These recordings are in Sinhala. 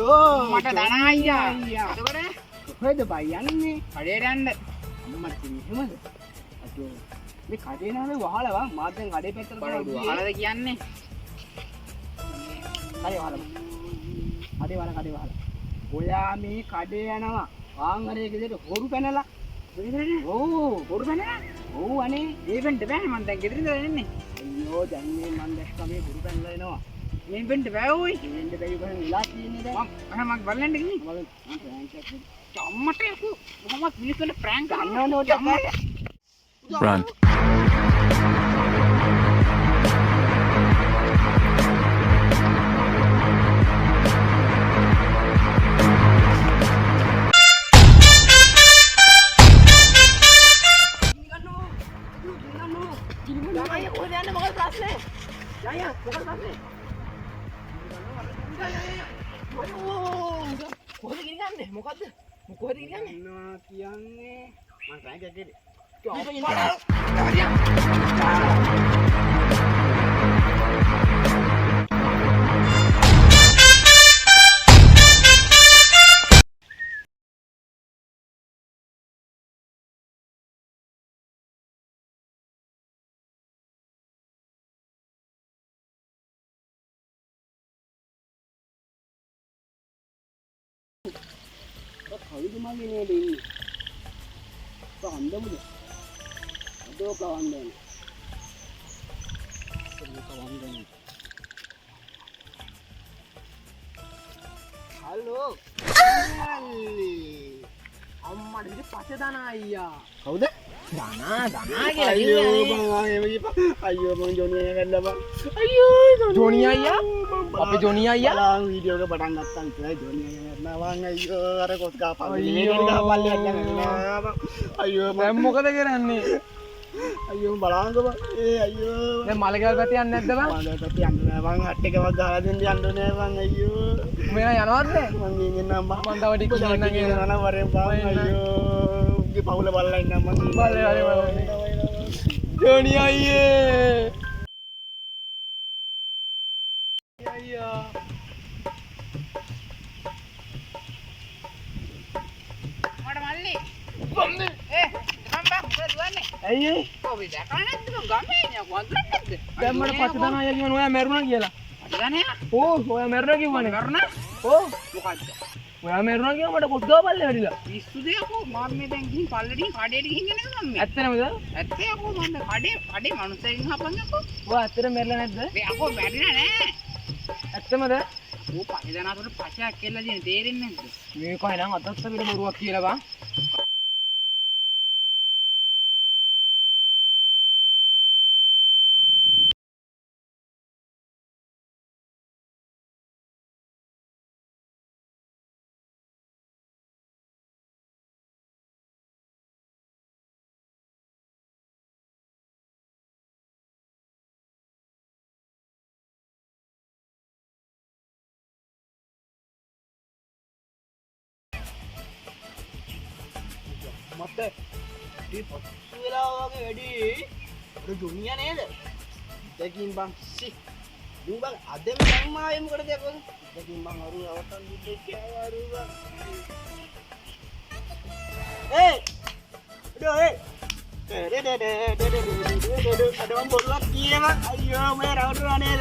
අයියෝ මට දන අයියා. එතකොට කොහෙද බයි යන්නේ? කඩේට යන්න. අම්මට එහෙමද? අතෝ මේ කඩේ නාමේ වහලවා මාත් දැන් කඩේ පැත්තට බලන්න වහලද කියන්නේ? කඩේ වහලා. කඩේ වහලා. ඔයා මේ කඩේ යනවා. ආන්ගරයේ ගෙදර හොරු පැනලා. ඔව් හොරු පැනලා. ඔව් අනේ ඒ වෙන්න බෑනේ මං දැන් ගෙදරින්ද එන්නේ. අයියෝ දැන් මේ මන් දැක්කා මේ හොරු පැනලා එනවා. මේ වෙන්න බෑ ඔයි. වෙන්න බැරි කොහෙන් ඉලා තියෙන්නේ දැන්. මම බලන්න ගිහින්. මම ප්‍රෑන්ක් එකක් අම්මට යකෝ. මොකක්ද මිනිස්සුන්ට ප්‍රෑන්ක් ගන්නවනේ ඔය අම්මට. Run. මොකද කියන්නේ මම ප්‍රෑන්ක් එකක් දෙන්නේ. කවුද මගේ නේද ඉන්නේ? කවන්දමුද? අදෝ කවන්දන්නේ. කවන්දන්නේ. හලෝ. අම්මට ඉතින් පස්සේ දන අයියා. කවුද? දනා කියලා අයියෝ මං ජොනි අයියා වැල්ලා බං. අයියෝ ජොනි අයියා? අපි ජොනි අයියා? බලන් වීඩියෝ එක පටන් ගත්තා ඉතින් ජොනි අයියා වැල්ලා බං අයියෝ අර කොස් ගහපන් මේකෙන් ගහපල්ලයක් යනවා බං. අයියෝ දැන් මොකද කරන්නේ? අයියෝ බලංග බං. ඒ අයියෝ දැන් මලකල් පැත්තේ යන්නේ නැද්ද බං? මලකල් පැත්තේ යන්න නෑ බං. හට් එකවත් ගහලා දෙන්න යන්න නෑ බං අයියෝ. මෙයා යනවද? මං ගිහින් එන්නම් බං. මං තව ටිකක් ඉන්නම් යනවා වරෙන් බං අයියෝ. උගේ පවුල බලලා ඉන්නම් මං. බලේ. ජොනි අයියේ. අයියා. මඩ මල්ලි. කොම්බේ. මම බා දුවන්නේ. අයියේ. කොබි දැකලා නැද්ද මං ගමේ නේ වන්දරක් නැද්ද? දැන් මට පස්සේ දන අයියා කියනවා ඔයා මැරුණා කියලා. දන්නේ? ඕ ඔයා මැරුණා කිව්වනේ. මරුණා? ඕ මොකද්ද? ඔයා මැරුණා කියව මට කොස් ගාපල්ලේ වැඩිලා. පිස්සුද යකෝ මම මේ දැන් ගිහින් පල්ලෙටින් කඩේට ගිහින් එන්නේ මම මේ. ඇත්තනමද? ඇත්තේ යකෝ මම කඩේ මනුස්සයෙක්ගෙන් හපන් යකෝ. ඔයා ඇත්තට මැරෙලා නැද්ද? මේ යකෝ මැරිලා නෑ. ඇත්තමද? ඌ පහදනාතොට පචයක් කියලා දෙන තේරෙන්නේ නැද්ද? මේක එනම් අතස්ස පිට බොරුවක් කියලා බං. මට ඉතින් පස්සු වෙලා වගේ වැඩි අර ජොනියා නේද? දෙකින් බං සි දු බං අදම ධම්මාවේ මොකටද යකෝ? දෙකින් බං අරු අවතන් දුන්නේ කෑවරු බං. අද මම බොරුවක් කියනවා. අයියෝ මේ රවුටුනා නේද?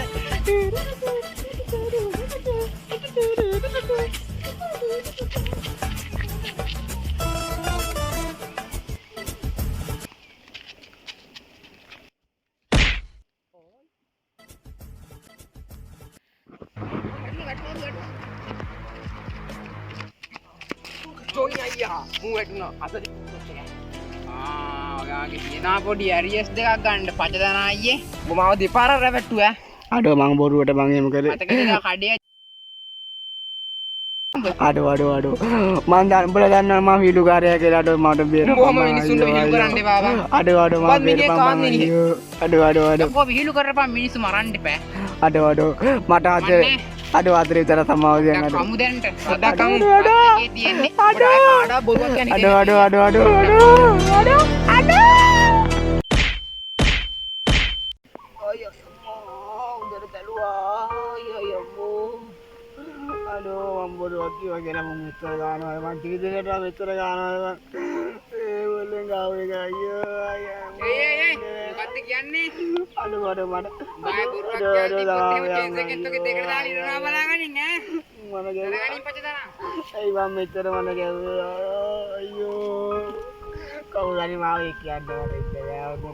ජොනි අයියා මූ වැටුණා අතට. ඔයාගේ තියෙනා පොඩි ඇරියස් දෙකක් ගන්න පචදන අයියේ. උඹ මාව දෙපාරක් රැවට්ටුවා. අඩෝ මං බොරුවට මං එහෙම කරේ. මතකද කඩේ අඩෝ මං දන්න උඹලා දන්නවා මම වීඩියෝකාරයා කියලා අඩෝ මට බේරපන්. කොහොම මිනිස්සුන්ට විහිළු කරන්න එපා බං. අඩෝ මම බේරපන්. අඩෝ කොහොම විහිළු කරපන් මිනිස්සු මරන්න එපා. අඩෝ මට අඩෝ අතර විතර සමාව දෙන්න අඩෝ. කමු දැන්ට පොඩ්ඩක් කමු. ඒකේ තියෙන්නේ. පොඩ්ඩක් ආඩා බොරුවක් කියන්නේ. අඩෝ අයියෝ උදේට බැලුවා. අයියෝ අඩෝ මම බොරුවක් කිව්වා කියලා මම මෙච්චර ගානවා මම කීදෙනට මෙච්චර ගානවා ඒ වලින් ගාව එක අයියෝ ඒ මොකද්ද කියන්නේ අඩෝ බය බොරුවක් කියන්නේ පොතේ චේන්ජ් එකෙන් තෝගේ දෙකට දාලා ඉන්නවා බලාගනින් ඈ මම ගැව්වා බලාගනින් පචදනා ඇයි මම මෙච්චර මම ගැව්වා අයියෝ කවුරු හරි මාව ඒ කියන්න ඕනේ ඉතින් ගැව්වා